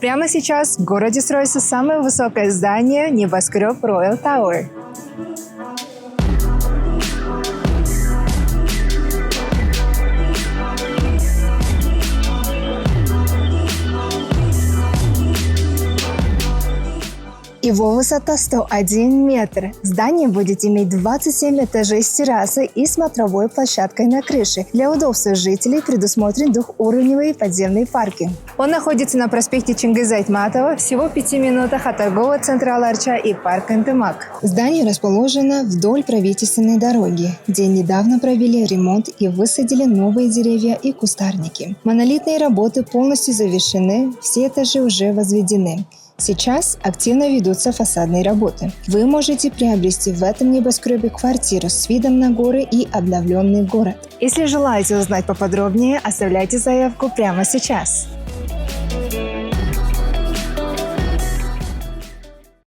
Прямо сейчас в городе строится самое высокое здание – небоскреб Royal Tower. Его высота 101 метр. Здание будет иметь 27 этажей с террасой и смотровой площадкой на крыше. Для удобства жителей предусмотрен двухуровневый подземный паркинг. Он находится на проспекте Чингиза Айтматова, всего в 5 минутах от торгового центра Аларча и парка Энтемак. Здание расположено вдоль правительственной дороги, где недавно провели ремонт и высадили новые деревья и кустарники. Монолитные работы полностью завершены, все этажи уже возведены. Сейчас активно ведутся фасадные работы. Вы можете приобрести в этом небоскребе квартиру с видом на горы и обновленный город. Если желаете узнать поподробнее, оставляйте заявку прямо сейчас.